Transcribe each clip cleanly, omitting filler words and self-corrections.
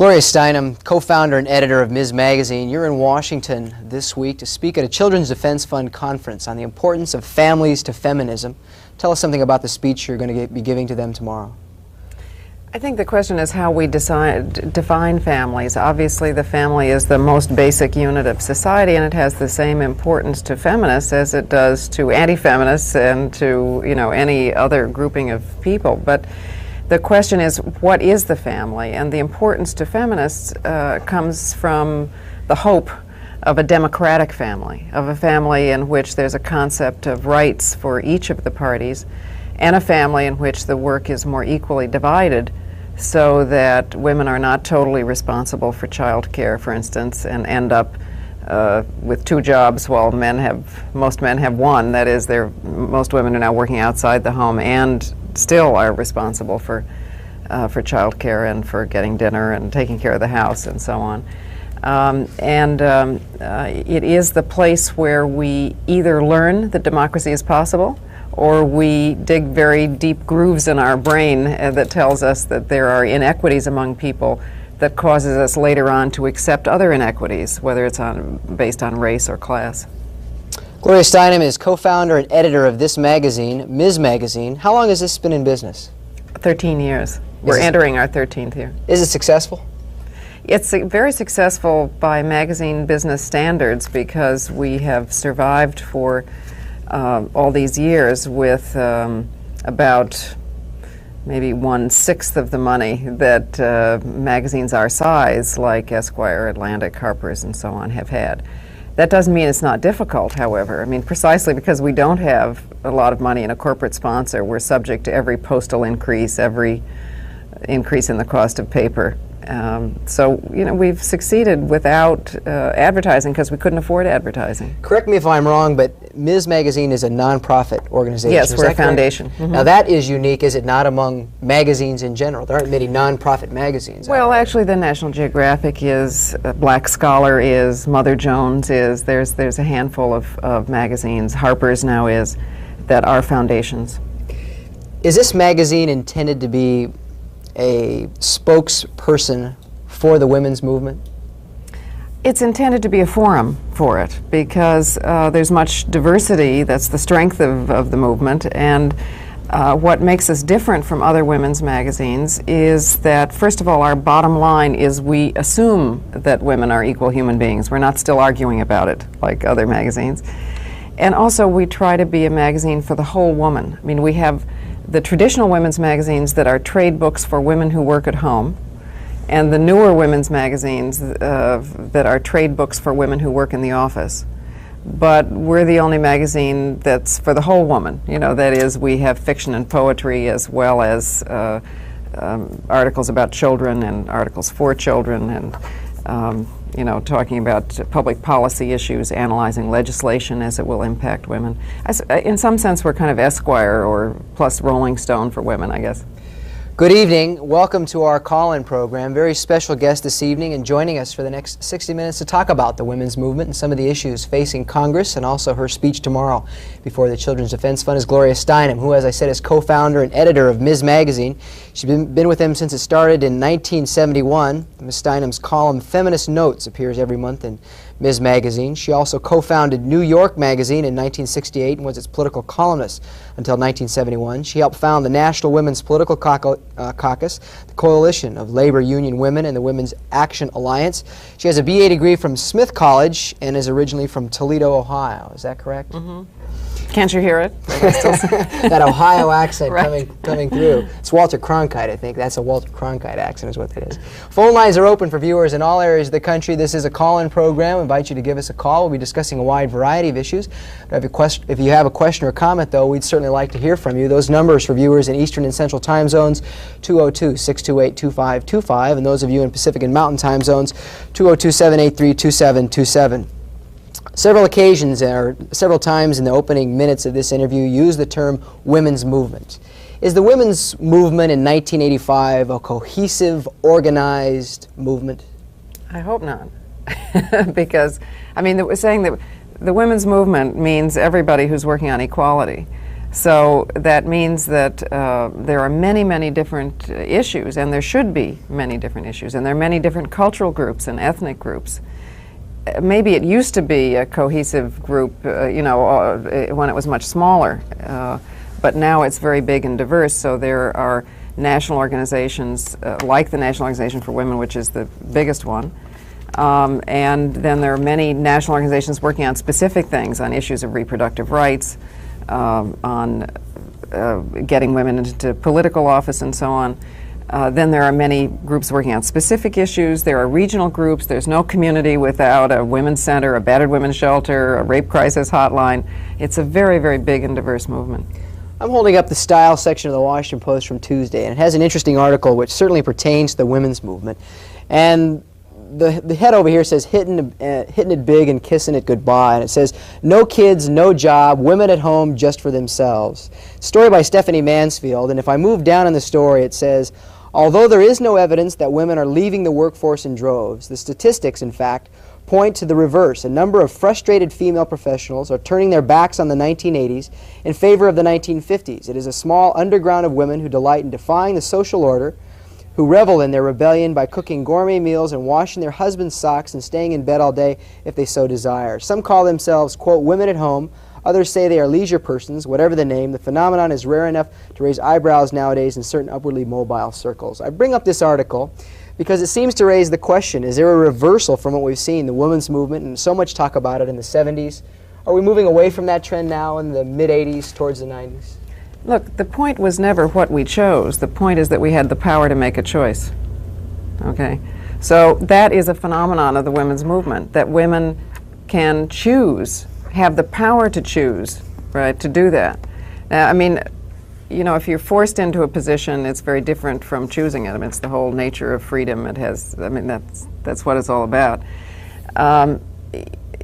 Gloria Steinem, co-founder and editor of Ms. Magazine, you're in Washington this week to speak at a Children's Defense Fund conference on the importance of families to feminism. Tell us something about the speech you're going to be giving to them tomorrow. I think the question is how we define families. Obviously, the family is the most basic unit of society, and it has the same importance to feminists as it does to anti-feminists and to, any other grouping of people. But the question is, what is the family? And the importance to feminists comes from the hope of a democratic family, of a family in which there's a concept of rights for each of the parties, and a family in which the work is more equally divided so that women are not totally responsible for child care, for instance, and end up with two jobs while most men have one. That is, most women are now working outside the home and still are responsible for child care and for getting dinner and taking care of the house and so on. It is the place where we either learn that democracy is possible, or we dig very deep grooves in our brain that tells us that there are inequities among people that causes us later on to accept other inequities, whether it's based on race or class. Gloria Steinem is co-founder and editor of this magazine, Ms. Magazine. How long has this been in business? 13 years. We're entering our 13th year. Is it successful? It's very successful by magazine business standards because we have survived for all these years with about maybe 1/6 of the money that magazines our size, like Esquire, Atlantic, Harper's, and so on, have had. That doesn't mean it's not difficult, however. I mean, precisely because we don't have a lot of money in a corporate sponsor, we're subject to every postal increase, every increase in the cost of paper. So, we've succeeded without advertising because we couldn't afford advertising. Correct me if I'm wrong, but Ms. Magazine is a nonprofit organization. Yes, we're a foundation. Mm-hmm. Now that is unique, is it not, among magazines in general? There aren't many nonprofit magazines. Well, actually, the National Geographic is, Black Scholar is, Mother Jones is. There's a handful of magazines, Harper's now is, that are foundations. Is this magazine intended to be a spokesperson for the women's movement? It's intended to be a forum for it because there's much diversity. That's the strength of the movement. And what makes us different from other women's magazines is that, first of all, our bottom line is we assume that women are equal human beings. We're not still arguing about it like other magazines. And also, we try to be a magazine for the whole woman. I mean, we have the traditional women's magazines that are trade books for women who work at home, and the newer women's magazines that are trade books for women who work in the office. But we're the only magazine that's for the whole woman. That is, we have fiction and poetry as well as articles about children and articles for children and talking about public policy issues, analyzing legislation as it will impact women. In some sense, we're kind of Esquire or plus Rolling Stone for women, I guess. Good evening. Welcome to our call-in program. Very special guest this evening, and joining us for the next 60 minutes to talk about the women's movement and some of the issues facing Congress, and also her speech tomorrow before the Children's Defense Fund is Gloria Steinem, who, as I said, is co-founder and editor of Ms. Magazine. She's been with them since it started in 1971. Ms. Steinem's column, Feminist Notes, appears every month in Ms. Magazine. She also co-founded New York Magazine in 1968 and was its political columnist until 1971. She helped found the National Women's Political Caucus, the coalition of labor union women, and the Women's Action Alliance. She has a BA degree from Smith College and is originally from Toledo, Ohio. Is that correct? Mm-hmm. Can't you hear it? That Ohio accent right. coming through. It's Walter Cronkite, I think. That's a Walter Cronkite accent is what that is. Phone lines are open for viewers in all areas of the country. This is a call-in program. We invite you to give us a call. We'll be discussing a wide variety of issues. If you have a question or comment, though, we'd certainly like to hear from you. Those numbers for viewers in Eastern and Central time zones, 202-628-2525, and those of you in Pacific and Mountain time zones, 202-783-2727. Several occasions, or several times in the opening minutes of this interview, use the term women's movement. Is the women's movement in 1985 a cohesive, organized movement? I hope not. Because, we're saying that the women's movement means everybody who's working on equality. So that means that there are many, many different issues, and there should be many different issues, and there are many different cultural groups and ethnic groups. Maybe it used to be a cohesive group, you know, when it was much smaller, but now it's very big and diverse, so there are national organizations like the National Organization for Women, which is the biggest one, and then there are many national organizations working on specific things, on issues of reproductive rights, on getting women into political office and so on. Then there are many groups working on specific issues. There are regional groups. There's no community without a women's center, a battered women's shelter, a rape crisis hotline. It's a very, very big and diverse movement. I'm holding up the style section of the Washington Post from Tuesday, and it has an interesting article which certainly pertains to the women's movement. And the head over here says, hitting it big and kissing it goodbye. And it says, no kids, no job, women at home just for themselves. Story by Stephanie Mansfield. And if I move down in the story, it says, although there is no evidence that women are leaving the workforce in droves, the statistics, in fact, point to the reverse. A number of frustrated female professionals are turning their backs on the 1980s in favor of the 1950s. It is a small underground of women who delight in defying the social order, who revel in their rebellion by cooking gourmet meals and washing their husband's socks and staying in bed all day if they so desire. Some call themselves, quote, women at home. Others say they are leisure persons. Whatever the name, the phenomenon is rare enough to raise eyebrows nowadays in certain upwardly mobile circles. I bring up this article because it seems to raise the question, is there a reversal from what we've seen, the women's movement, and so much talk about it in the 70s? Are we moving away from that trend now in the mid-80s towards the 90s? Look, the point was never what we chose. The point is that we had the power to make a choice. Okay? So that is a phenomenon of the women's movement, that women can choose, have the power to choose, right, to do that. Now, I mean, you know, if you're forced into a position, it's very different from choosing it. I mean, it's the whole nature of freedom. It has, I mean, that's what it's all about. And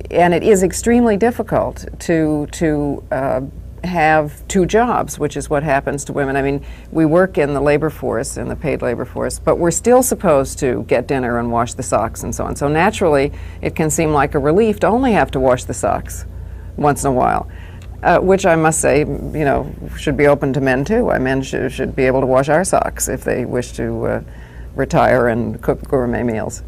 it is extremely difficult to have two jobs, which is what happens to women. I mean, we work in the labor force, in the paid labor force, but we're still supposed to get dinner and wash the socks and so on. So naturally, it can seem like a relief to only have to wash the socks once in a while, which I must say, you know, should be open to men too. Men should be able to wash our socks if they wish to retire and cook gourmet meals.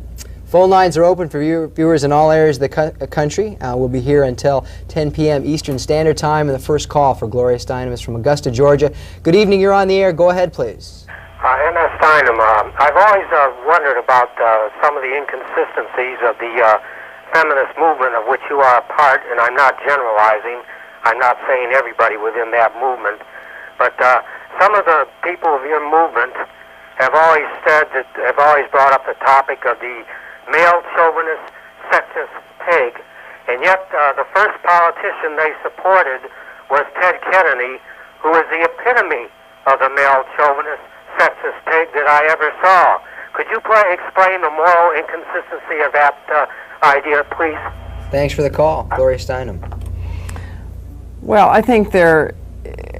Phone lines are open for viewers in all areas of the country. We'll be here until 10 p.m. Eastern Standard Time, and the first call for Gloria Steinem is from Augusta, Georgia. Good evening. You're on the air. Go ahead, please. Anna Steinem, I've always wondered about some of the inconsistencies of the feminist movement of which you are a part, and I'm not generalizing. I'm not saying everybody within that movement, but some of the people of your movement have always said that, have always brought up the topic of the male chauvinist, sexist pig, and yet the first politician they supported was Ted Kennedy, who is the epitome of the male chauvinist, sexist pig that I ever saw. Could you explain the moral inconsistency of that idea, please? Thanks for the call, Gloria Steinem. Well, I think there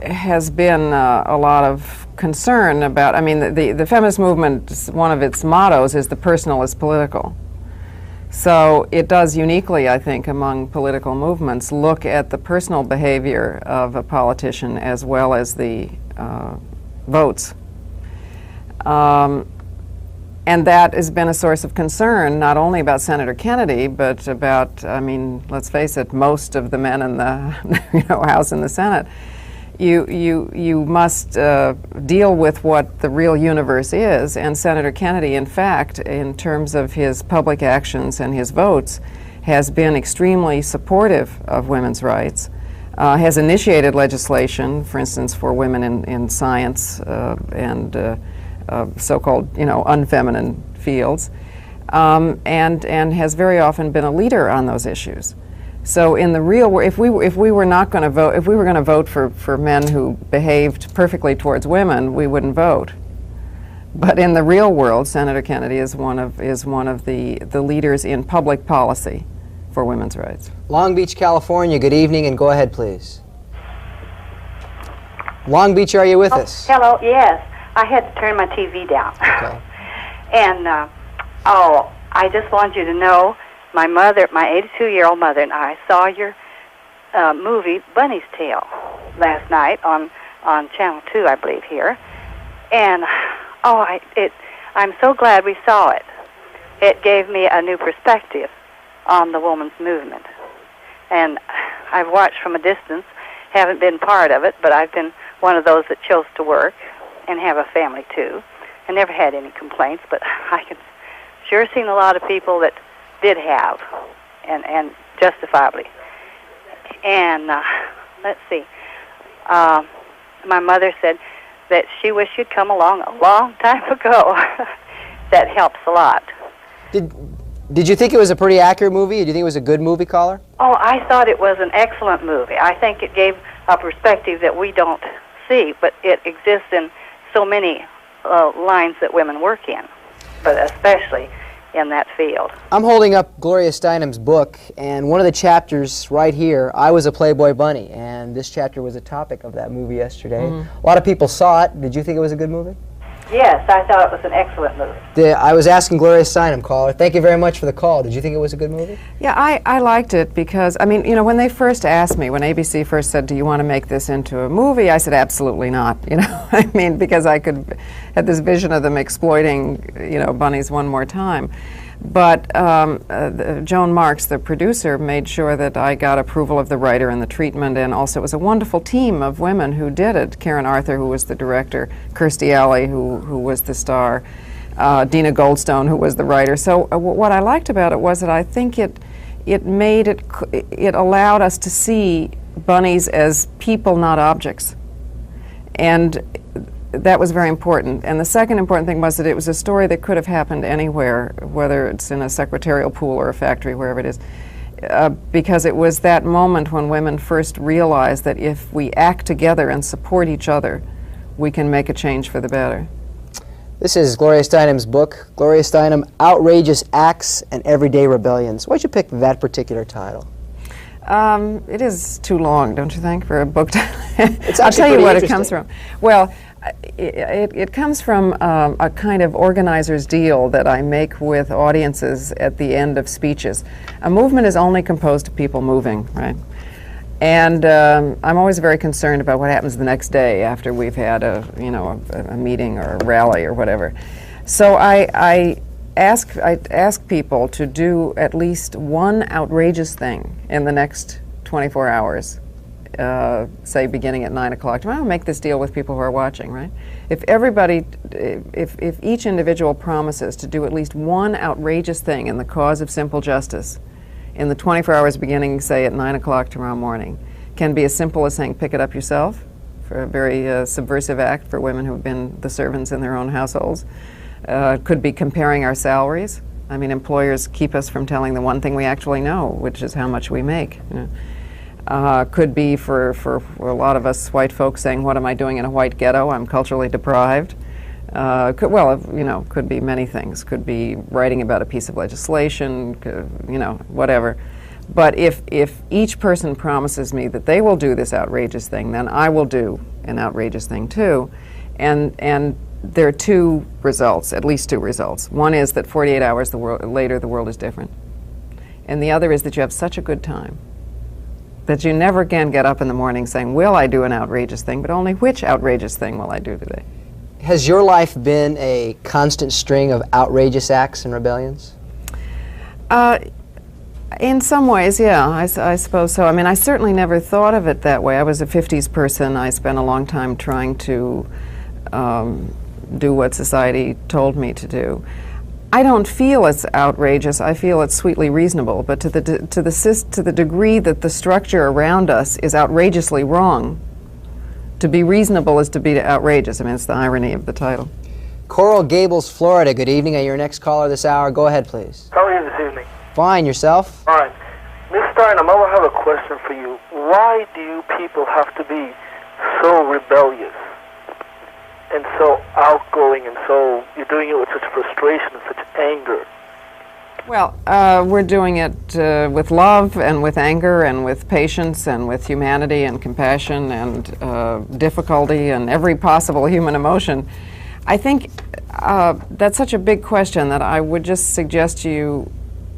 has been a lot of concern about, I mean, the feminist movement, one of its mottos is the personal is political. So it does uniquely, I think, among political movements, look at the personal behavior of a politician as well as the votes. And that has been a source of concern, not only about Senator Kennedy, but about, I mean, let's face it, most of the men in the House and the Senate. You must deal with what the real universe is, and Senator Kennedy, in fact, in terms of his public actions and his votes, has been extremely supportive of women's rights, has initiated legislation, for instance, for women in science and so-called, unfeminine fields, and has very often been a leader on those issues. So in the real world, if we were not going to vote, if we were going to vote for men who behaved perfectly towards women, we wouldn't vote. But in the real world, Senator Kennedy is one of the leaders in public policy for women's rights. Long Beach, California. Good evening, and go ahead, please. Long Beach, are you with us? Hello. Yes, I had to turn my TV down. Okay. And I just wanted you to know. My mother, my 82-year-old mother, and I saw your movie, Bunny's Tail. last night on Channel 2, I believe, here. And, I'm so glad we saw it. It gave me a new perspective on the woman's movement. And I've watched from a distance, haven't been part of it, but I've been one of those that chose to work and have a family, too. I never had any complaints, but I can sure seen a lot of people that did have, and justifiably. And let's see, my mother said that she wished you'd come along a long time ago. That helps a lot. Did you think it was a pretty accurate movie? Did you think it was a good movie, caller? Oh, I thought it was an excellent movie. I think it gave a perspective that we don't see, but it exists in so many lines that women work in, but especially in that field. I'm holding up Gloria Steinem's book, and one of the chapters right here, I Was a Playboy Bunny, and this chapter was a topic of that movie yesterday. A lot of people saw it. Did you think it was a good movie? Yes, I thought it was an excellent movie. I was asking Gloria Steinem, caller. Thank you very much for the call. Did you think it was a good movie? Yeah, I liked it because, I mean, you know, when they first asked me, when ABC first said, do you want to make this into a movie, I said, absolutely not, you know. I mean, because I had this vision of them exploiting, you know, bunnies one more time. But Joan Marks, the producer, made sure that I got approval of the writer and the treatment, and also it was a wonderful team of women who did it. Karen Arthur, who was the director, Kirstie Alley, who was the star, Dina Goldstone, who was the writer. So what I liked about it was that I think it allowed us to see bunnies as people, not objects. And that was very important. And the second important thing was that it was a story that could have happened anywhere, whether it's in a secretarial pool or a factory, wherever it is, because it was that moment when women first realized that if we act together and support each other, we can make a change for the better. This is Gloria Steinem's book, Gloria Steinem, Outrageous Acts and Everyday Rebellions. Why'd you pick that particular title? It is too long, don't you think, for a book title? It's I'll tell you what it comes from. Well, it comes from a kind of organizer's deal that I make with audiences at the end of speeches. A movement is only composed of people moving, right? And I'm always very concerned about what happens the next day after we've had a meeting or a rally or whatever. So I ask people to do at least one outrageous thing in the next 24 hours. Say beginning at 9 o'clock. I'll make this deal with people who are watching, right? If each individual promises to do at least one outrageous thing in the cause of simple justice in the 24 hours beginning, say, at 9 o'clock tomorrow morning, can be as simple as saying, pick it up yourself, for a very subversive act for women who have been the servants in their own households. Could be comparing our salaries. I mean, employers keep us from telling the one thing we actually know, which is how much we make. You know. Could be for a lot of us white folks saying, what am I doing in a white ghetto? I'm culturally deprived. Could be many things. Could be writing about a piece of legislation, whatever. But if each person promises me that they will do this outrageous thing, then I will do an outrageous thing too. And there are two results, at least two results. One is that 48 hours later the world is different. And the other is that you have such a good time that you never again get up in the morning saying, will I do an outrageous thing, but only which outrageous thing will I do today? Has your life been a constant string of outrageous acts and rebellions? In some ways, yeah, I suppose so. I mean, I certainly never thought of it that way. I was a 50s person. I spent a long time trying to do what society told me to do. I don't feel it's outrageous. I feel it's sweetly reasonable. But to the degree that the structure around us is outrageously wrong, to be reasonable is to be outrageous. I mean, it's the irony of the title. Coral Gables, Florida. Good evening. You're next caller this hour. Go ahead, please. How are you this evening? Fine. Yourself? Fine. Ms. Steinem, I have a question for you. Why do you people have to be so rebellious and so outgoing, and so you're doing it with such frustration and such anger? Well, we're doing it with love and with anger and with patience and with humanity and compassion and difficulty and every possible human emotion. I think that's such a big question that I would just suggest to you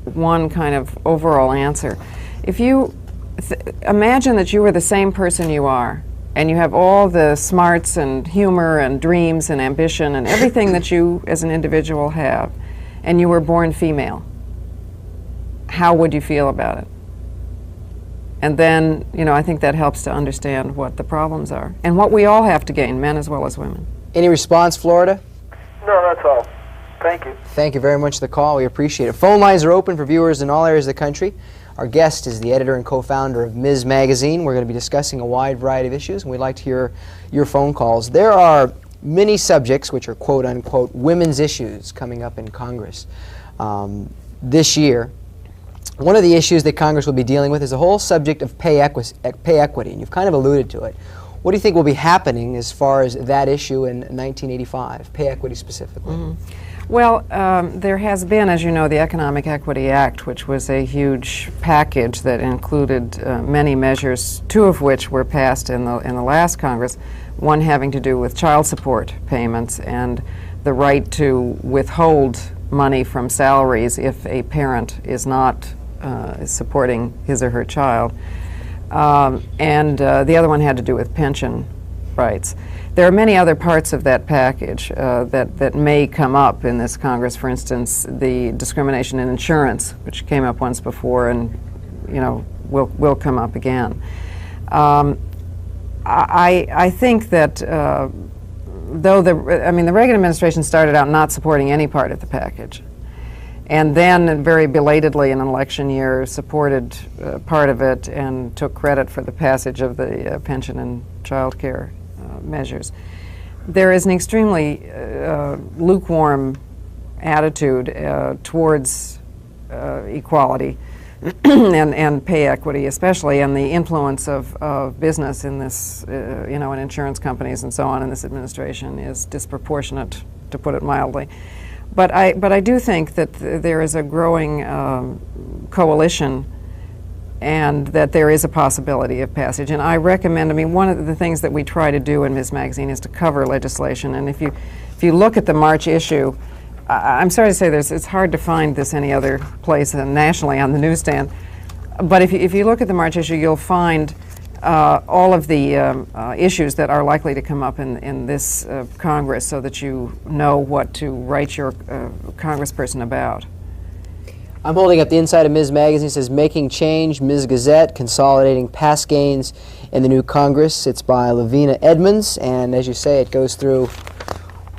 one kind of overall answer. If you imagine that you were the same person you are and you have all the smarts and humor and dreams and ambition and everything that you as an individual have, and you were born female, how would you feel about it? And then, you know, I think that helps to understand what the problems are and what we all have to gain, men as well as women. Any response, Florida? No, that's all. Thank you. Thank you very much for the call. We appreciate it. Phone lines are open for viewers in all areas of the country. Our guest is the editor and co-founder of Ms. Magazine. We're going to be discussing a wide variety of issues, and we'd like to hear your phone calls. There are many subjects which are quote-unquote women's issues coming up in Congress this year. One of the issues that Congress will be dealing with is the whole subject of pay equity, and you've kind of alluded to it. What do you think will be happening as far as that issue in 1985, pay equity specifically? Mm-hmm. Well, there has been, as you know, the Economic Equity Act, which was a huge package that included many measures, two of which were passed in the last Congress, one having to do with child support payments and the right to withhold money from salaries if a parent is not supporting his or her child. And the other one had to do with pension rights. There are many other parts of that package that may come up in this Congress. For instance, the discrimination in insurance, which came up once before and, you know, will come up again. I think that though the Reagan administration started out not supporting any part of the package, and then very belatedly in an election year supported part of it and took credit for the passage of the pension and child care measures. There is an extremely lukewarm attitude towards equality and pay equity especially, and the influence of business in this, you know, in insurance companies and so on in this administration is disproportionate, to put it mildly. But I do think that there is a growing coalition and that there is a possibility of passage. And I recommend, I mean, one of the things that we try to do in Ms. Magazine is to cover legislation. And if you look at the March issue, I'm sorry to say it's hard to find this any other place than nationally on the newsstand. But if you look at the March issue, you'll find all of the issues that are likely to come up in this Congress, so that you know what to write your congressperson about. I'm holding up the inside of Ms. Magazine. It says, Making Change, Ms. Gazette, Consolidating Past Gains in the New Congress. It's by Lavina Edmonds, and as you say, it goes through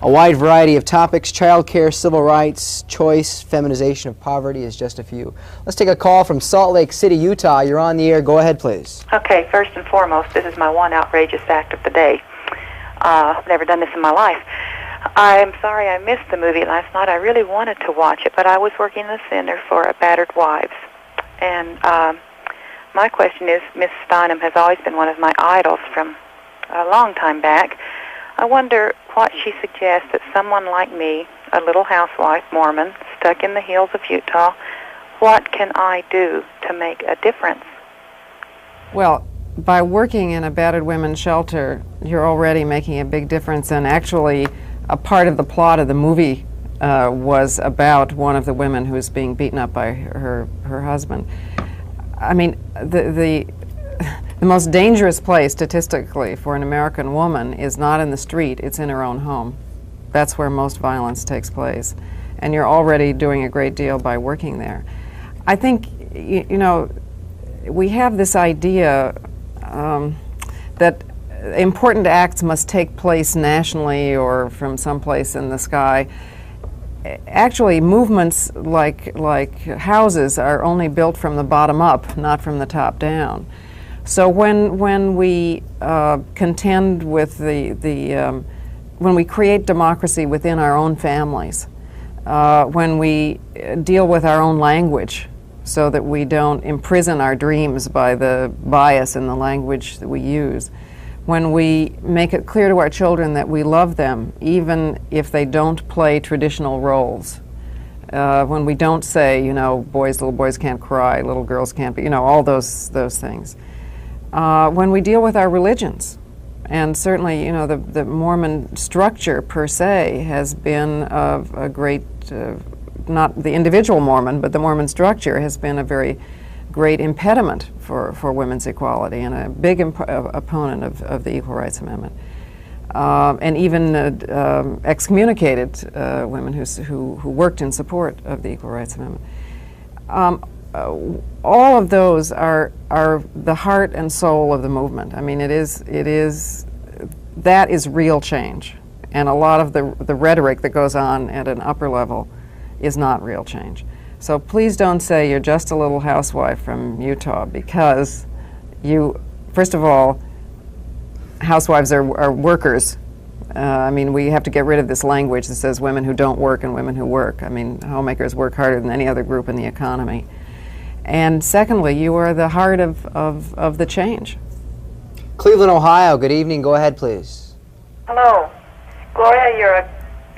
a wide variety of topics. Child care, civil rights, choice, feminization of poverty is just a few. Let's take a call from Salt Lake City, Utah. You're on the air. Go ahead, please. Okay, first and foremost, this is my one outrageous act of the day. I've never done this in my life. I'm sorry I missed the movie last night. I really wanted to watch it, but I was working in the center for battered wives. And my question is, Miss Steinem has always been one of my idols from a long time back. I wonder what she suggests that someone like me, a little housewife Mormon, stuck in the hills of Utah, what can I do to make a difference? Well, by working in a battered women's shelter, you're already making a big difference. And actually, a part of the plot of the movie was about one of the women who was being beaten up by her husband. I mean, the most dangerous place statistically for an American woman is not in the street, it's in her own home. That's where most violence takes place. And you're already doing a great deal by working there. I think, you know, we have this idea that important acts must take place nationally or from someplace in the sky. Actually, movements like houses are only built from the bottom up, not from the top down. So when we contend with when we create democracy within our own families, when we deal with our own language so that we don't imprison our dreams by the bias in the language that we use, when we make it clear to our children that we love them even if they don't play traditional roles, when we don't say, you know, little boys can't cry, little girls can't be, you know, all those things. When we deal with our religions, and certainly, you know, the Mormon structure per se has been a great, not the individual Mormon, but the Mormon structure has been a very great impediment for women's equality and a big opponent of the Equal Rights Amendment. And even excommunicated women who worked in support of the Equal Rights Amendment. All of those are the heart and soul of the movement. I mean, that is real change. And a lot of the rhetoric that goes on at an upper level is not real change. So please don't say you're just a little housewife from Utah, because first of all, housewives are workers. I mean, we have to get rid of this language that says women who don't work and women who work. I mean, homemakers work harder than any other group in the economy. And secondly, you are the heart of the change. Cleveland, Ohio, good evening. Go ahead, please. Hello. Gloria, you're a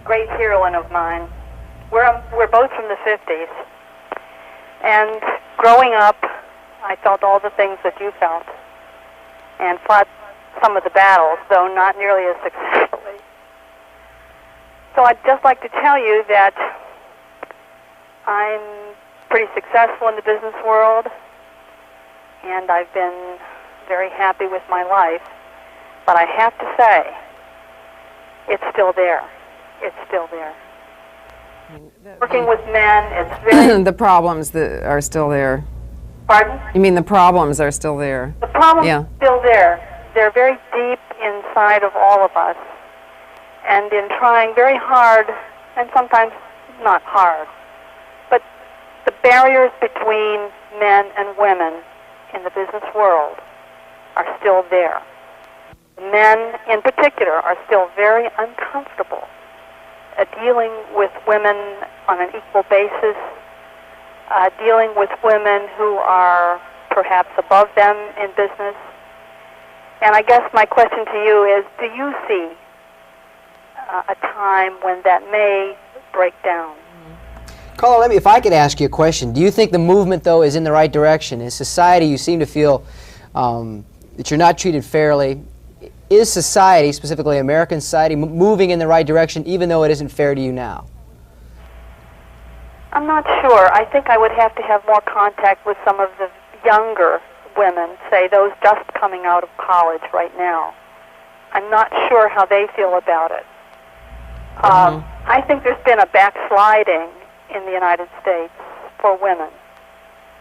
great heroine of mine. We're both from the 50s. And growing up, I felt all the things that you felt and fought some of the battles, though not nearly as successfully. So I'd just like to tell you that I'm pretty successful in the business world, and I've been very happy with my life. But I have to say, it's still there. It's still there. Working with men, it's very... The problems that are still there. Pardon? You mean the problems are still there? The problems are still there. They're very deep inside of all of us. And in trying very hard, and sometimes not hard, but the barriers between men and women in the business world are still there. Men, in particular, are still very uncomfortable dealing with women on an equal basis, dealing with women who are perhaps above them in business. And I guess my question to you is, do you see a time when that may break down? Carla, if I could ask you a question. Do you think the movement, though, is in the right direction? In society, you seem to feel that you're not treated fairly. Is society, specifically American society, moving in the right direction, even though it isn't fair to you now? I'm not sure. I think I would have to have more contact with some of the younger women, say those just coming out of college right now. I'm not sure how they feel about it. I think there's been a backsliding in the United States for women.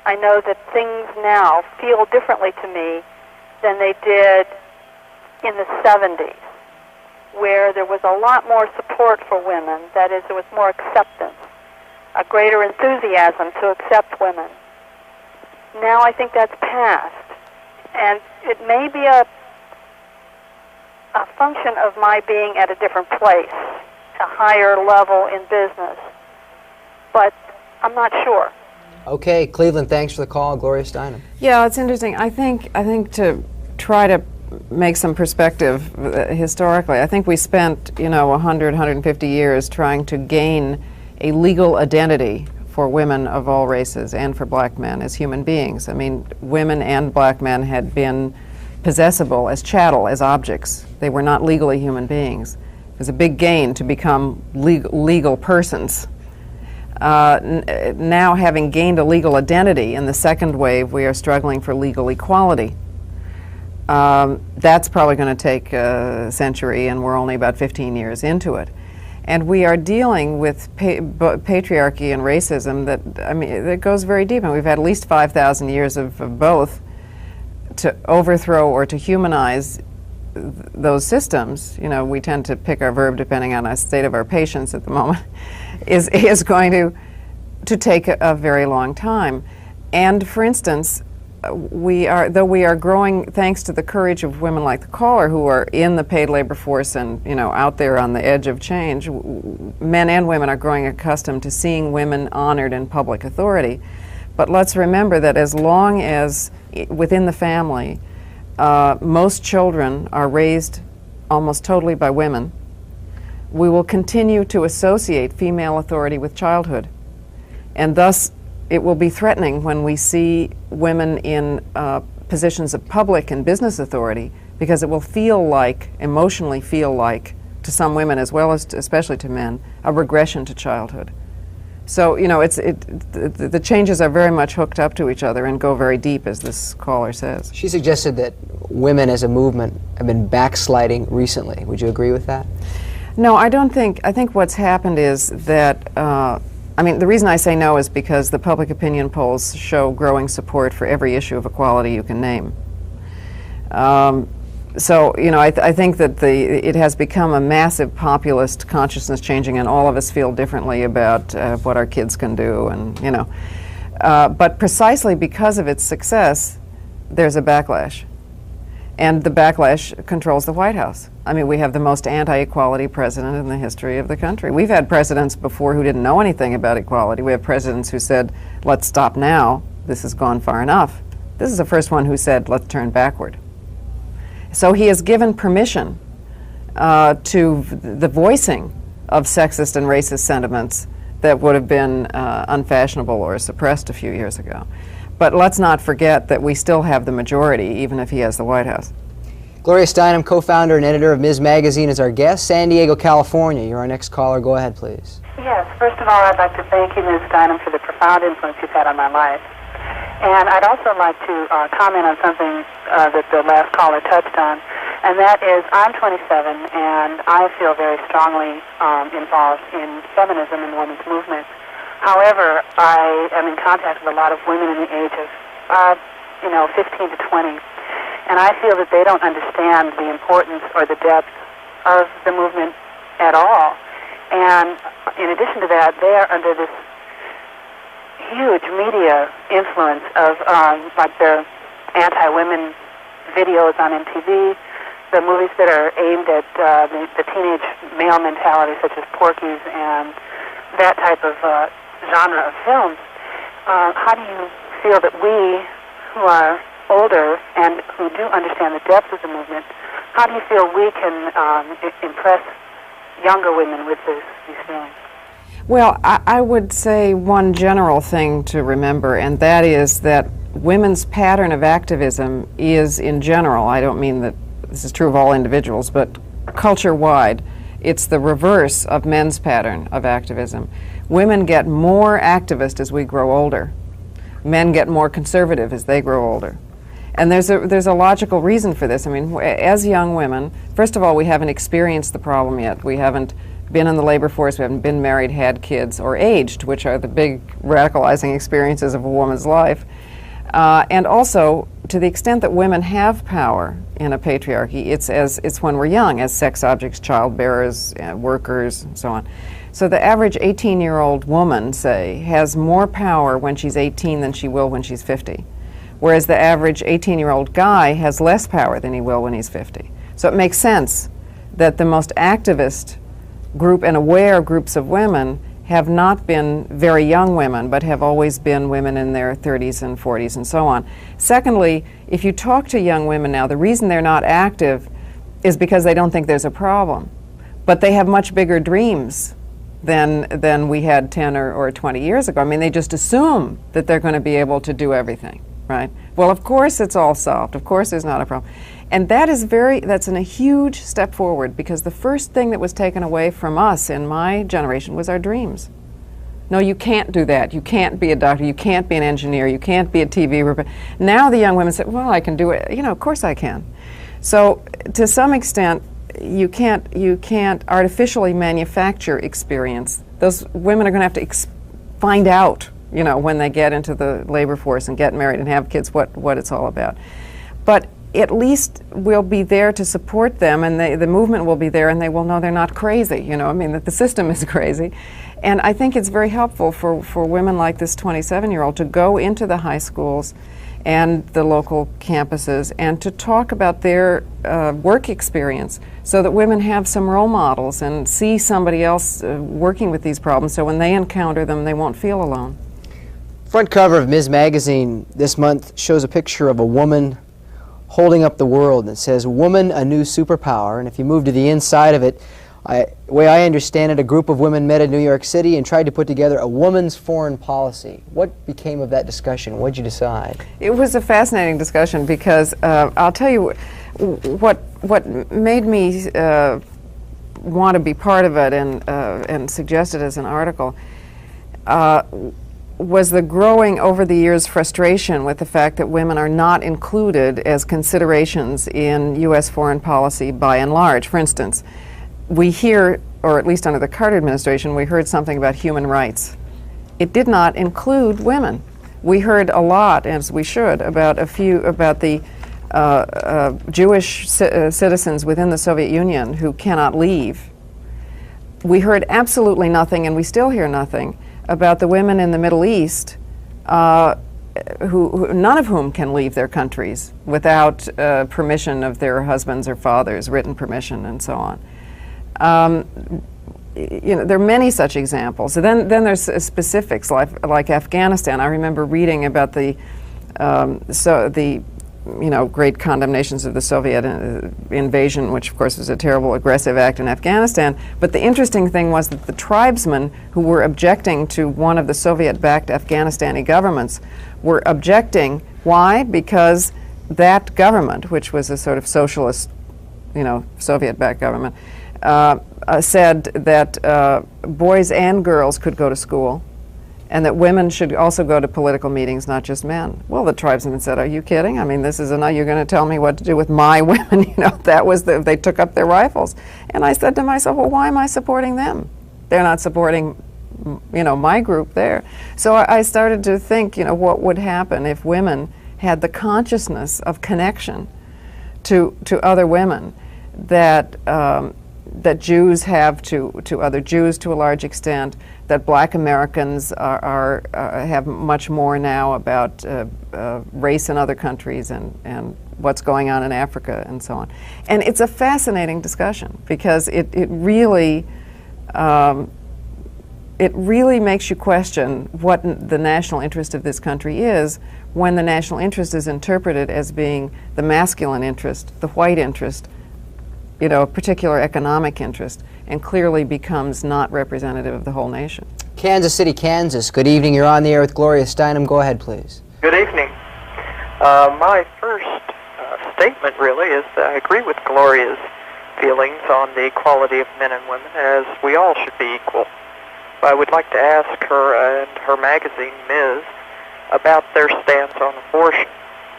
I know that things now feel differently to me than they did in the 70s, where there was a lot more support for women. That is, there was more acceptance, a greater enthusiasm to accept women. Now I think that's past, and it may be a function of my being at a different place, a higher level in business, but I'm not sure. Okay, Cleveland, thanks for the call. Gloria Steinem. Yeah, it's interesting. I think to try to make some perspective historically, I think we spent 100, 150 years trying to gain a legal identity for women of all races and for black men as human beings. I mean, women and black men had been possessible as chattel, as objects. They were not legally human beings. It was a big gain to become legal persons. Now, having gained a legal identity in the second wave, we are struggling for legal equality. That's probably going to take a century, and we're only about 15 years into it. And we are dealing with patriarchy and racism that goes very deep, and we've had at least 5,000 years of both to overthrow or to humanize those systems. We tend to pick our verb depending on the state of our patience at the moment, is going to take a very long time. And for instance, though we are growing thanks to the courage of women like the caller who are in the paid labor force and out there on the edge of change, men and women are growing accustomed to seeing women honored in public authority. But let's remember that as long as within the family most children are raised almost totally by women, we will continue to associate female authority with childhood, and thus it will be threatening when we see women in positions of public and business authority, because it will emotionally feel like, to some women as well as especially to men, a regression to childhood. So, you know, the changes are very much hooked up to each other and go very deep, as this caller says. She suggested that women as a movement have been backsliding recently. Would you agree with that? No, I don't think. I think what's happened is that, I mean, the reason I say no is because the public opinion polls show growing support for every issue of equality you can name. So, you know, I think that it has become a massive populist consciousness changing, and all of us feel differently about what our kids can do, and, you know. But precisely because of its success, there's a backlash. And the backlash controls the White House. I mean, we have the most anti-equality president in the history of the country. We've had presidents before who didn't know anything about equality. We have presidents who said, let's stop now, this has gone far enough. This is the first one who said, let's turn backward. So he has given permission to the voicing of sexist and racist sentiments that would have been unfashionable or suppressed a few years ago. But let's not forget that we still have the majority, even if he has the White House. Gloria Steinem, co-founder and editor of Ms. Magazine, is our guest. San Diego, California. You're our next caller. Go ahead, please. Yes. First of all, I'd like to thank you, Ms. Steinem, for the profound influence you've had on my life. And I'd also like to comment on something that the last caller touched on, and that is I'm 27, and I feel very strongly involved in feminism and the women's movement. However, I am in contact with a lot of women in the age of, 15 to 20, and I feel that they don't understand the importance or the depth of the movement at all. And in addition to that, they are under this huge media influence of like the anti-women videos on MTV, the movies that are aimed at the teenage male mentality, such as Porky's and that type of genre of films. How do you feel that we, who are older and who do understand the depth of the movement, how do you feel we can impress younger women with these feelings? Well, I would say one general thing to remember, and that is that women's pattern of activism is, in general, I don't mean that this is true of all individuals, but culture-wide, it's the reverse of men's pattern of activism. Women get more activist as we grow older. Men get more conservative as they grow older. And there's a logical reason for this. I mean, as young women, first of all, we haven't experienced the problem yet. We haven't been in the labor force, we haven't been married, had kids, or aged, which are the big radicalizing experiences of a woman's life. And also, to the extent that women have power in a patriarchy, it's when we're young, as sex objects, childbearers, workers, and so on. So the average 18-year-old woman, say, has more power when she's 18 than she will when she's 50. Whereas the average 18-year-old guy has less power than he will when he's 50. So it makes sense that the most activist group and aware groups of women have not been very young women, but have always been women in their 30s and 40s and so on. Secondly, if you talk to young women now, the reason they're not active is because they don't think there's a problem. But they have much bigger dreams than we had 10 or 20 years ago. I mean, they just assume that they're going to be able to do everything, right? Well, of course it's all solved. Of course there's not a problem. And that's a huge step forward, because the first thing that was taken away from us in my generation was our dreams. No, you can't do that. You can't be a doctor. You can't be an engineer. You can't be a TV reporter. Now the young women say, well, I can do it. You know, of course I can. So to some extent, you can't artificially manufacture experience. Those women are going to have to find out, you know, when they get into the labor force and get married and have kids, what it's all about. But at least we'll be there to support them, and the movement will be there, and they will know they're not crazy, you know, I mean, that the system is crazy. And I think it's very helpful for women like this 27-year-old to go into the high schools and the local campuses and to talk about their work experience, so that women have some role models and see somebody else working with these problems, so when they encounter them, they won't feel alone. Front cover of Ms. Magazine this month shows a picture of a woman holding up the world, and it says, "Woman, a new superpower." And if you move to the inside of it, the way I understand it, a group of women met in New York City and tried to put together a woman's foreign policy. What became of that discussion? What did you decide? It was a fascinating discussion, because I'll tell you what made me want to be part of it and suggest it as an article. was the growing over the years frustration with the fact that women are not included as considerations in U.S. foreign policy by and large. For instance, we hear, or at least under the Carter administration, we heard something about human rights. It did not include women. We heard a lot, as we should, about the Jewish citizens within the Soviet Union who cannot leave. We heard absolutely nothing, and we still hear nothing, about the women in the Middle East, who none of whom can leave their countries without permission of their husbands or fathers, written permission, and so on. There are many such examples. So then there's specifics like Afghanistan. I remember reading about the great condemnations of the Soviet invasion, which of course was a terrible aggressive act in Afghanistan. But the interesting thing was that the tribesmen who were objecting to one of the Soviet-backed Afghanistani governments were objecting. Why? Because that government, which was a sort of socialist, Soviet-backed government, said that boys and girls could go to school, and that women should also go to political meetings, not just men. Well, the tribesmen said, "Are you kidding? I mean, this is you're going to tell me what to do with my women?" That was they took up their rifles. And I said to myself, well, why am I supporting them? They're not supporting, my group there. So I started to think, what would happen if women had the consciousness of connection to other women that that Jews have to other Jews to a large extent, that Black Americans have much more now about race in other countries and what's going on in Africa and so on. And it's a fascinating discussion because it really makes you question what the national interest of this country is when the national interest is interpreted as being the masculine interest, the white interest, a particular economic interest, and clearly becomes not representative of the whole nation. Kansas City, Kansas. Good evening. You're on the air with Gloria Steinem. Go ahead, please. Good evening. My first statement really is that I agree with Gloria's feelings on the equality of men and women, as we all should be equal. But I would like to ask her and her magazine, Ms., about their stance on abortion,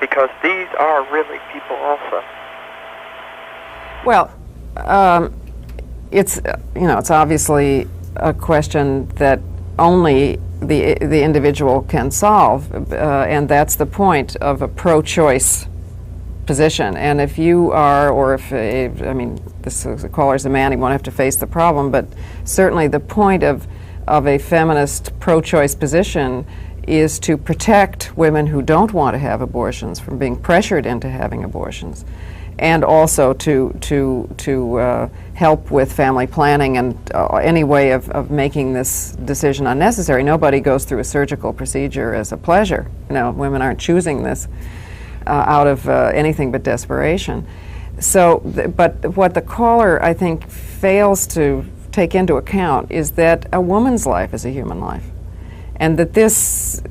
because these are really people also. Well, it's obviously a question that only the individual can solve, and that's the point of a pro-choice position. And if you are, or if this caller's a man, he won't have to face the problem. But certainly, the point of a feminist pro-choice position is to protect women who don't want to have abortions from being pressured into having abortions, and also to help with family planning and any way of making this decision unnecessary. Nobody goes through a surgical procedure as a pleasure. Women aren't choosing this out of anything but desperation. So, but what the caller, I think, fails to take into account is that a woman's life is a human life, and that this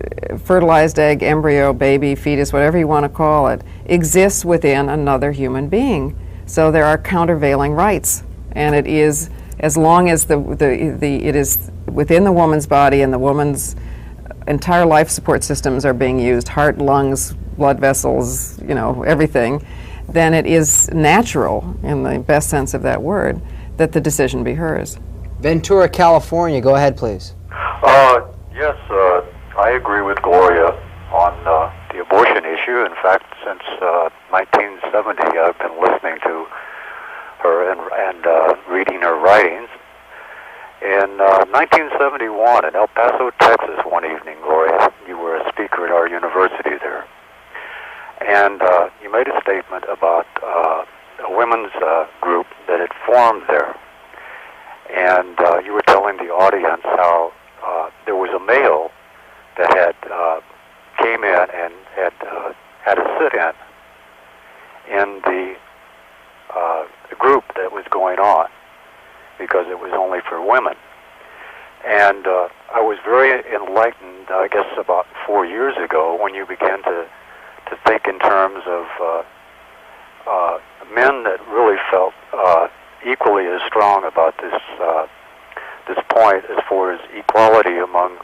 fertilized egg, embryo, baby, fetus, whatever you want to call it, exists within another human being. So there are countervailing rights, and it is, as long as it is within the woman's body and the woman's entire life support systems are being used, heart, lungs, blood vessels, everything, then it is natural, in the best sense of that word, that the decision be hers. Ventura, California. Go ahead, please. Yes, I agree with Gloria on the abortion issue. In fact, since 1970, I've been listening to her and reading her writings. In 1971, in El Paso, Texas, one evening, Gloria, you were a speaker at our university there, and you made a statement about a women's group that had formed there, and you were telling the audience how there was a male that had came in and had a sit-in in the group that was going on, because it was only for women. And I was very enlightened, I guess, about 4 years ago, when you began to think in terms of men that really felt equally as strong about this point as far as equality among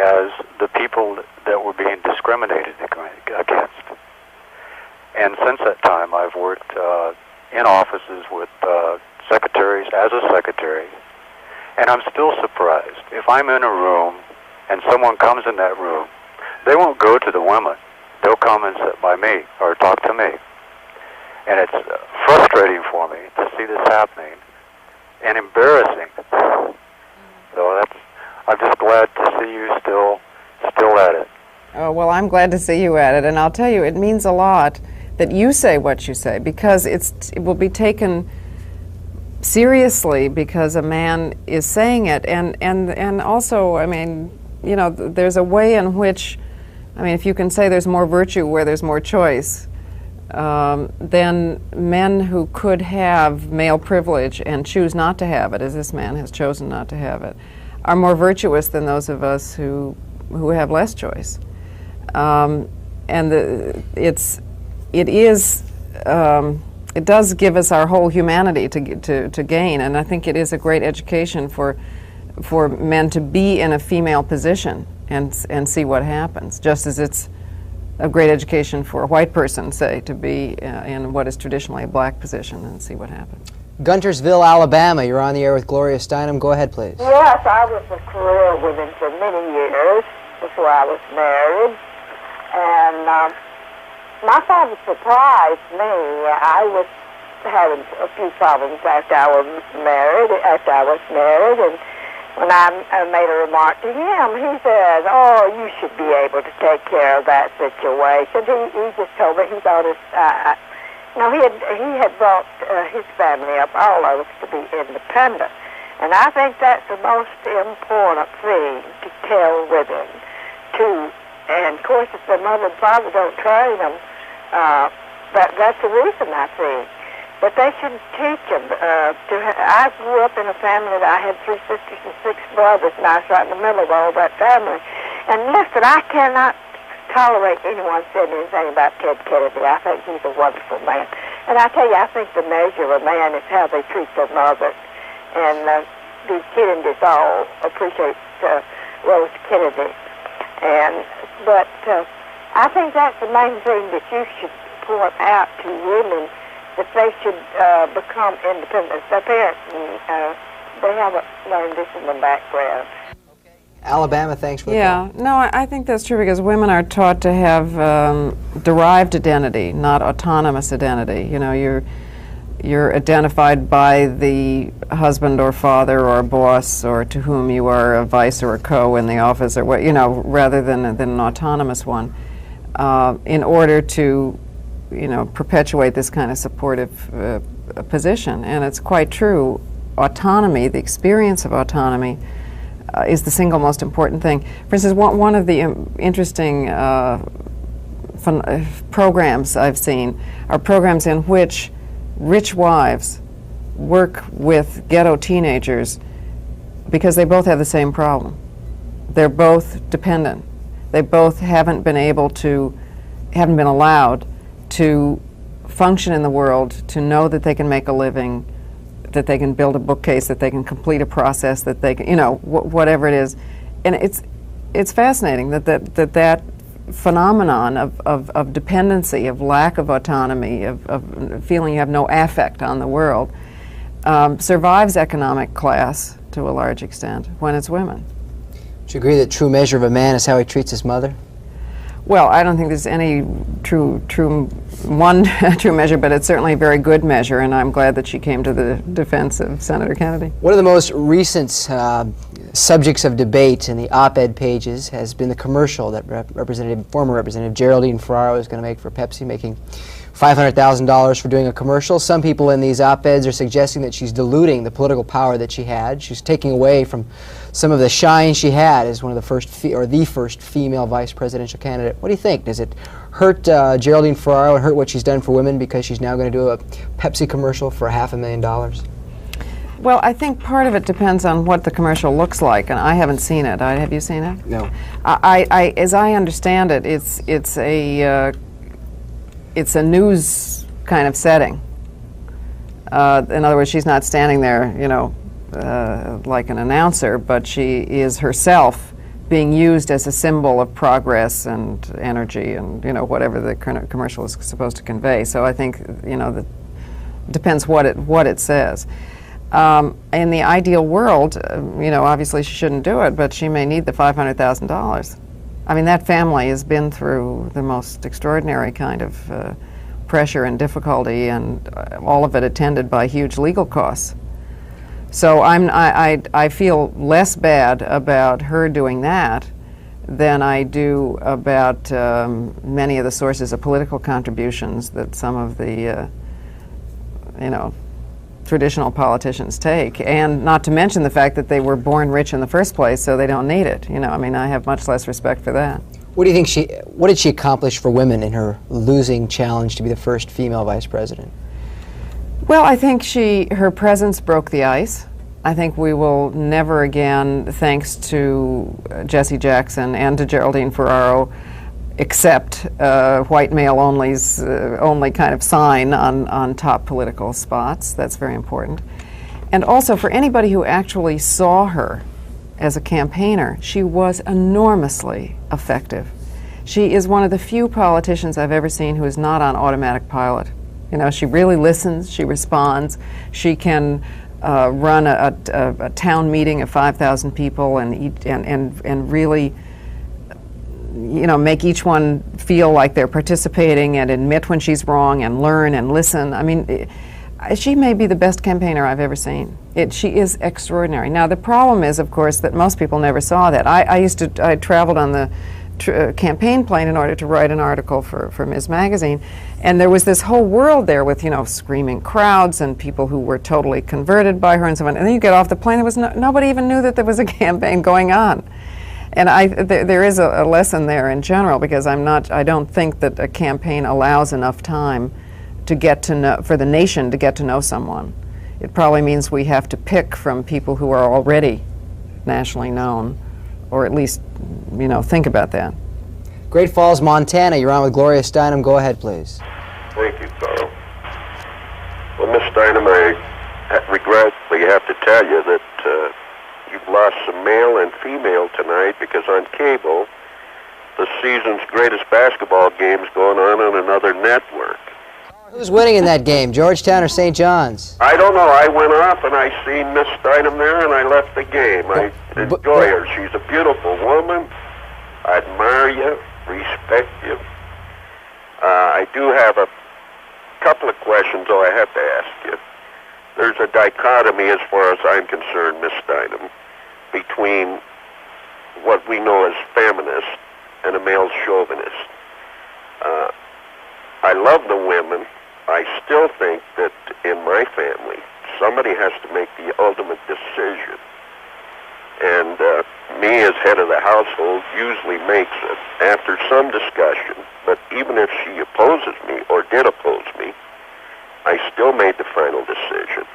as the people that were being discriminated against. And since that time, I've worked in offices with secretaries as a secretary, and I'm still surprised. If I'm in a room and someone comes in that room, they won't go to the women. They'll come and sit by me or talk to me. And it's frustrating for me to see this happening and embarrassing. So I'm just glad to see you still at it. Oh, well, I'm glad to see you at it, and I'll tell you, it means a lot that you say what you say, because it will be taken seriously because a man is saying it, and also, I mean, you know, there's a way in which, I mean, if you can say there's more virtue where there's more choice, then men who could have male privilege and choose not to have it, as this man has chosen not to have it, are more virtuous than those of us who have less choice. And it does give us our whole humanity to gain, and I think it is a great education for men to be in a female position and see what happens, just as it's a great education for a white person, say, to be in what is traditionally a black position and see what happens. Guntersville, Alabama, you're on the air with Gloria Steinem. Go ahead, please. Yes, I was a career woman for many years before I was married, and my father surprised me. I was having a few problems after I was married, and when I made a remark to him, he said, "Oh, you should be able to take care of that situation." He just told me he thought he had brought his family up, all of us, to be independent, and I think that's the most important thing to tell women too. And of course, if their mother and father don't train them, that's the reason, I think. But they should teach them. I grew up in a family that I had 3 sisters and 6 brothers, and I was right in the middle of all that family. And listen, I cannot tolerate anyone saying anything about Ted Kennedy. I think he's a wonderful man. And I tell you, I think the measure of a man is how they treat their mother. And these Kennedys all appreciate Rose Kennedy. But I think that's the main thing that you should point out to women, that they should become independent. Their parents, they haven't learned this in the background. Alabama, thanks for the call. No, I think that's true, because women are taught to have derived identity, not autonomous identity. You know, you're identified by the husband or father or boss, or to whom you are a vice or a co in the office, or what, you know, rather than an autonomous one, in order to, you know, perpetuate this kind of supportive position. And it's quite true. Autonomy, the experience of autonomy, is the single most important thing. For instance, one of the interesting programs I've seen are programs in which rich wives work with ghetto teenagers because they both have the same problem. They're both dependent. They both haven't been allowed to function in the world, to know that they can make a living, that they can build a bookcase, that they can complete a process, that they can, you know, whatever it is. And it's fascinating that phenomenon of dependency, of lack of autonomy, of feeling you have no affect on the world, survives economic class to a large extent when it's women. Do you agree that true measure of a man is how he treats his mother? Well, I don't think there's any true measure, but it's certainly a very good measure, and I'm glad that she came to the defense of Senator Kennedy. One of the most recent subjects of debate in the op-ed pages has been the commercial that former Representative Geraldine Ferraro is going to make for Pepsi, making $500,000 for doing a commercial. Some people in these op-eds are suggesting that she's diluting the political power that she had. She's taking away from some of the shine she had as one of the first the first female vice presidential candidate. What do you think? Does it hurt Geraldine Ferraro and hurt what she's done for women because she's now going to do a Pepsi commercial for $500,000? Well, I think part of it depends on what the commercial looks like, and I haven't seen it. Have you seen it? No. As I understand it, it's a news kind of setting. In other words, she's not standing there, you know, like an announcer, but she is herself being used as a symbol of progress and energy and, you know, whatever the commercial is supposed to convey. So I think, you know, that depends what it says. In the ideal world, you know, obviously she shouldn't do it, but she may need the $500,000. I mean, that family has been through the most extraordinary kind of pressure and difficulty, and all of it attended by huge legal costs. So I feel less bad about her doing that than I do about many of the sources of political contributions that some of the, you know, traditional politicians take, and not to mention the fact that they were born rich in the first place, so they don't need it. You know, I mean, I have much less respect for that. What do you think what did she accomplish for women in her losing challenge to be the first female vice president? Well, I think her presence broke the ice. I think we will never again, thanks to Jesse Jackson and to Geraldine Ferraro, accept white male only's only kind of sign on top political spots. That's very important. And also for anybody who actually saw her as a campaigner, she was enormously effective. She is one of the few politicians I've ever seen who is not on automatic pilot. You know, she really listens, she responds, she can run a town meeting of 5,000 people and really, you know, make each one feel like they're participating and admit when she's wrong and learn and listen. I mean, she may be the best campaigner I've ever seen. She is extraordinary. Now, the problem is, of course, that most people never saw that. I traveled on the campaign plane in order to write an article for Ms. Magazine, and there was this whole world there with, you know, screaming crowds and people who were totally converted by her and so on. And then you get off the plane, there was nobody even knew that there was a campaign going on. And there is a lesson there in general, because I don't think that a campaign allows enough time to get to know, for the nation to get to know someone. It probably means we have to pick from people who are already nationally known, or at least, you know, think about that. Great Falls, Montana, you're on with Gloria Steinem. Go ahead, please. Thank you, Carl. Well, Miss Steinem, I regretfully have to tell you that you've lost some male and female tonight, because on cable, the season's greatest basketball game's going on another network. Who's winning in that game, Georgetown or St. John's? I don't know. I went off and I seen Miss Steinem there, and I left the game. I enjoy her. She's a beautiful woman. I admire you, respect you. I do have a couple of questions, though, I have to ask you. There's a dichotomy, as far as I'm concerned, Miss Steinem, between what we know as feminist and a male chauvinist. I love the women. I still think that in my family, somebody has to make the ultimate decision. And me, as head of the household, usually makes it after some discussion. But even if she opposes me or did oppose me, I still made the final decision.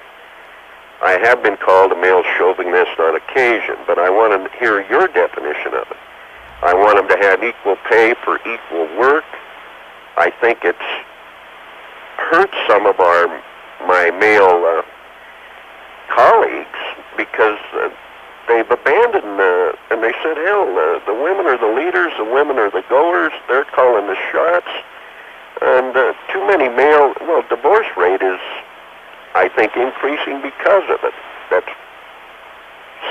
I have been called a male chauvinist on occasion, but I want to hear your definition of it. I want them to have equal pay for equal work. I think it's hurt some of my male colleagues, because they've abandoned and they said, hell, the women are the leaders, the women are the goers, they're calling the shots, and too many male, well, divorce rate is, I think, increasing because of it. That's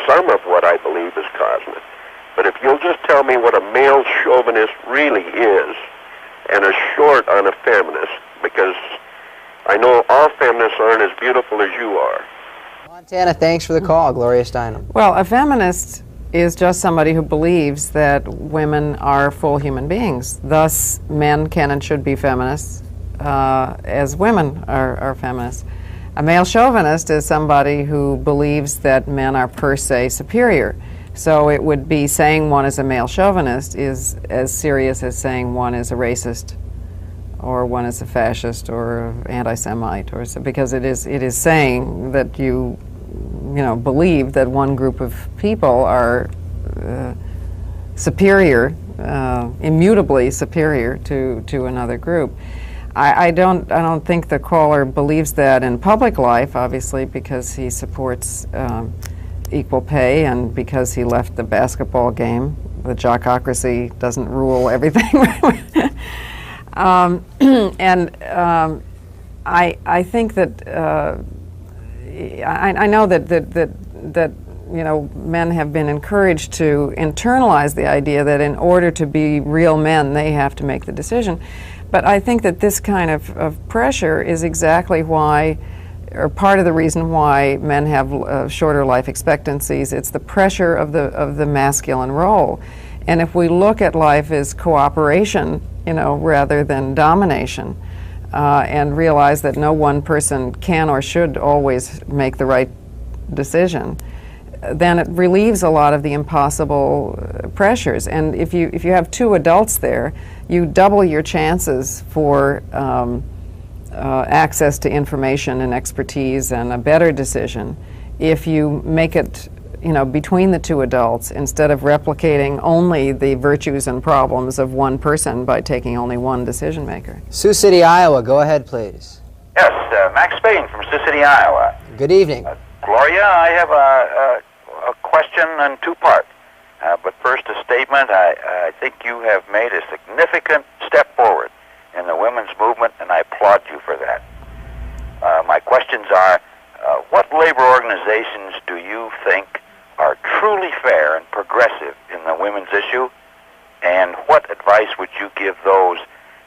some of what I believe is causing it. But if you'll just tell me what a male chauvinist really is, and a short on a feminist, because I know all feminists aren't as beautiful as you are. Montana, thanks for the call, Gloria Steinem. Well, a feminist is just somebody who believes that women are full human beings. Thus, men can and should be feminists, as women are feminists. A male chauvinist is somebody who believes that men are per se superior. So it would be saying one is a male chauvinist is as serious as saying one is a racist, or one is a fascist or anti-Semite, or so, because it is saying that you believe that one group of people are superior, immutably superior to another group. I don't think the caller believes that in public life, obviously, because he supports equal pay and because he left the basketball game the jockocracy doesn't rule everything. I think that I know that men have been encouraged to internalize the idea that in order to be real men, they have to make the decision. But I think that this kind of pressure is exactly why, or part of the reason why men have shorter life expectancies. It's the pressure of the masculine role. And if we look at life as cooperation, rather than domination, and realize that no one person can or should always make the right decision, then it relieves a lot of the impossible pressures. And if you have two adults there, you double your chances for access to information and expertise and a better decision if you make it between the two adults, instead of replicating only the virtues and problems of one person by taking only one decision maker. Sioux City, Iowa. Go ahead, please. Yes, Max Spain from Sioux City, Iowa. Good evening. Gloria, I have a question in two parts. But first, a statement. I think you have made a significant step forward in the women's movement, and I applaud you for that. My questions are, what labor organizations do you think are truly fair and progressive in the women's issue, and what advice would you give those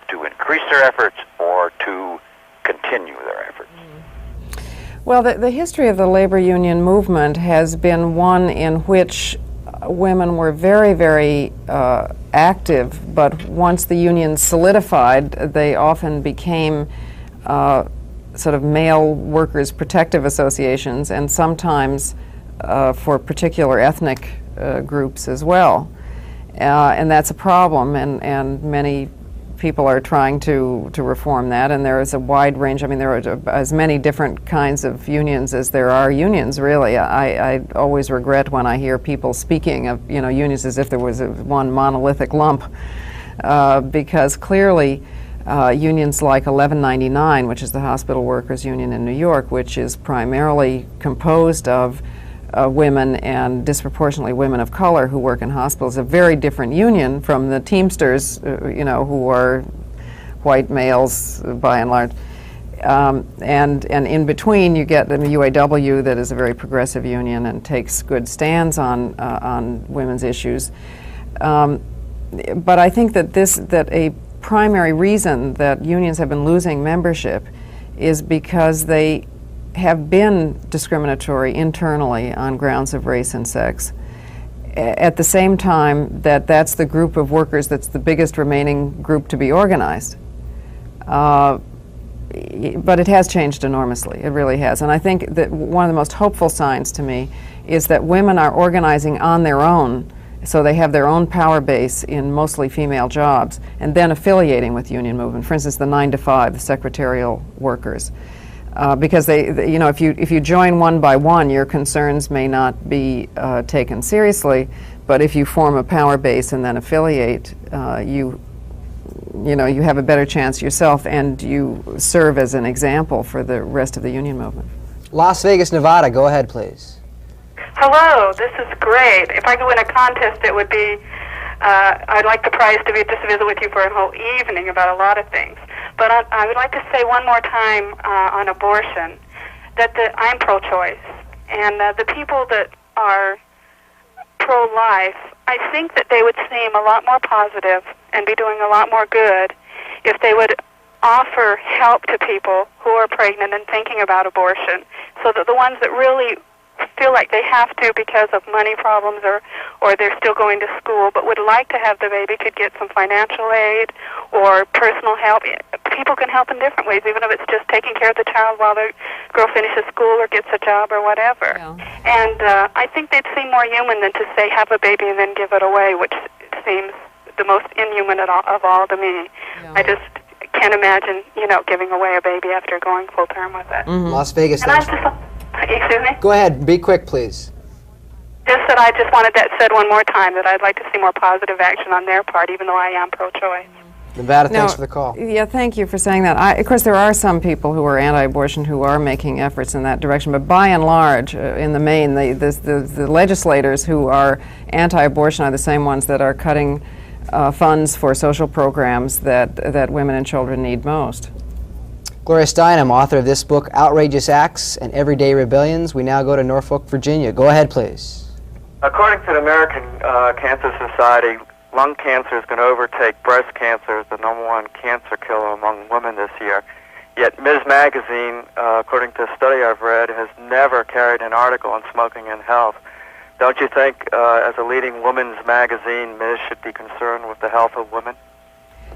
to increase their efforts or to continue their efforts? Well, the history of the labor union movement has been one in which women were very, very active, but once the unions solidified, they often became sort of male workers' protective associations, and sometimes for particular ethnic groups as well. And that's a problem, and many people are trying to reform that, and there is a wide range. I mean, there are as many different kinds of unions as there are unions, really. I always regret when I hear people speaking of unions as if there was one monolithic lump, because clearly unions like 1199, which is the hospital workers union in New York, which is primarily composed of women and disproportionately women of color who work in hospitals, a very different union from the Teamsters, who are white males by and large. And in between, you get the UAW, that is a very progressive union and takes good stands on women's issues. But I think that a primary reason that unions have been losing membership is because they have been discriminatory internally on grounds of race and sex. At the same time that's the group of workers that's the biggest remaining group to be organized. But it has changed enormously, it really has. And I think that one of the most hopeful signs to me is that women are organizing on their own, so they have their own power base in mostly female jobs, and then affiliating with union movement. For instance, the 9-to-5, the secretarial workers. Because if you join one by one, your concerns may not be taken seriously. But if you form a power base and then affiliate, you have a better chance yourself, and you serve as an example for the rest of the union movement. Las Vegas, Nevada. Go ahead, please. Hello, this is great. If I could win a contest, it would be, I'd like the prize to be just to visit with you for a whole evening about a lot of things. But I would like to say one more time on abortion that I'm pro-choice. And the people that are pro-life, I think that they would seem a lot more positive and be doing a lot more good if they would offer help to people who are pregnant and thinking about abortion, so that the ones that really feel like they have to because of money problems or they're still going to school but would like to have the baby could get some financial aid or personal help. People can help in different ways, even if it's just taking care of the child while the girl finishes school or gets a job or whatever. Yeah. And I think they'd seem more human than to say have a baby and then give it away, which seems the most inhuman of all to me. Yeah. I just can't imagine, giving away a baby after going full term with it. Mm-hmm. Las Vegas. Excuse me? Go ahead. Be quick, please. Just that I just wanted that said one more time, that I'd like to see more positive action on their part, even though I am pro-choice. Nevada, thanks for the call. Yeah, thank you for saying that. Of course, there are some people who are anti-abortion who are making efforts in that direction, but by and large, in the main, the legislators who are anti-abortion are the same ones that are cutting funds for social programs that women and children need most. Gloria Steinem, author of this book, Outrageous Acts and Everyday Rebellions. We now go to Norfolk, Virginia. Go ahead, please. According to the American Cancer Society, lung cancer is going to overtake breast cancer as the #1 cancer killer among women this year. Yet Ms. Magazine, according to a study I've read, has never carried an article on smoking and health. Don't you think, as a leading women's magazine, Ms. should be concerned with the health of women?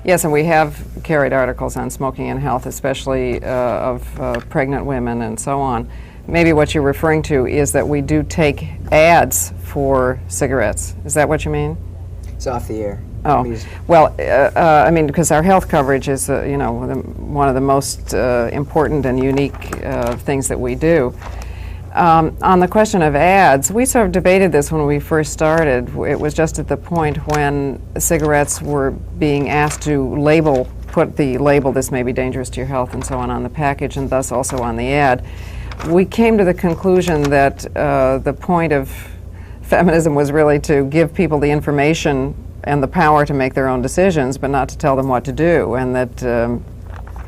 Yes, and we have carried articles on smoking and health, especially of pregnant women and so on. Maybe what you're referring to is that we do take ads for cigarettes. Is that what you mean? It's off the air. Oh, well, I mean, because our health coverage is, you know, one of the most important and unique things that we do. On the question of ads, we sort of debated this when we first started. It was just at the point when cigarettes were being asked to put the label, this may be dangerous to your health and so on the package, and thus also on the ad. We came to the conclusion that the point of feminism was really to give people the information and the power to make their own decisions, but not to tell them what to do, and that,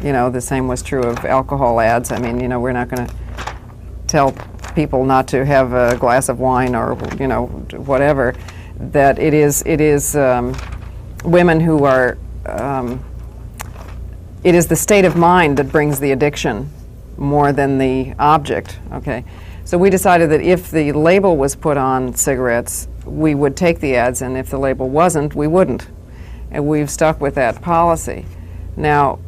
you know, the same was true of alcohol ads. I mean, you know, we're not going to tell people not to have a glass of wine or, you know, whatever, that it is women who are, it is the state of mind that brings the addiction more than the object, okay? So we decided that if the label was put on cigarettes, we would take the ads, and if the label wasn't, we wouldn't. And we've stuck with that policy. Now,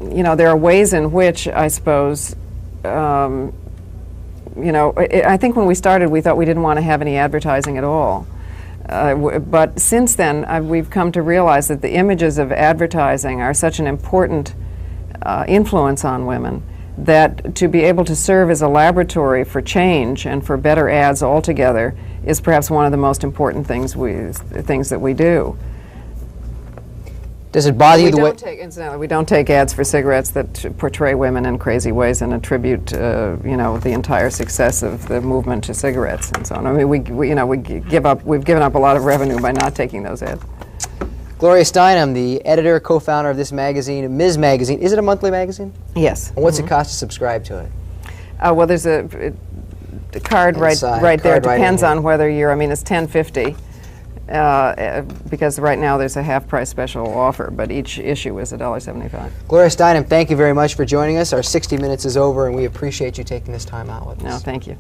you know, there are ways in which, I suppose, you know, I think when we started, we thought we didn't want to have any advertising at all. But since then, we've come to realize that the images of advertising are such an important influence on women that to be able to serve as a laboratory for change and for better ads altogether is perhaps one of the most important things that we do. Does it bother you Incidentally, we don't take ads for cigarettes that portray women in crazy ways and attribute, you know, the entire success of the movement to cigarettes and so on. I mean, we've given up a lot of revenue by not taking those ads. Gloria Steinem, the editor, co-founder of this magazine, Ms. Magazine. Is it a monthly magazine? Yes. And what's it cost to subscribe to it? Well, there's a card right there. It depends on whether you're, I mean, it's $10.50. Because right now there's a half-price special offer, but each issue is $1.75. Gloria Steinem, thank you very much for joining us. Our 60 Minutes is over, and we appreciate you taking this time out with us. No, thank you.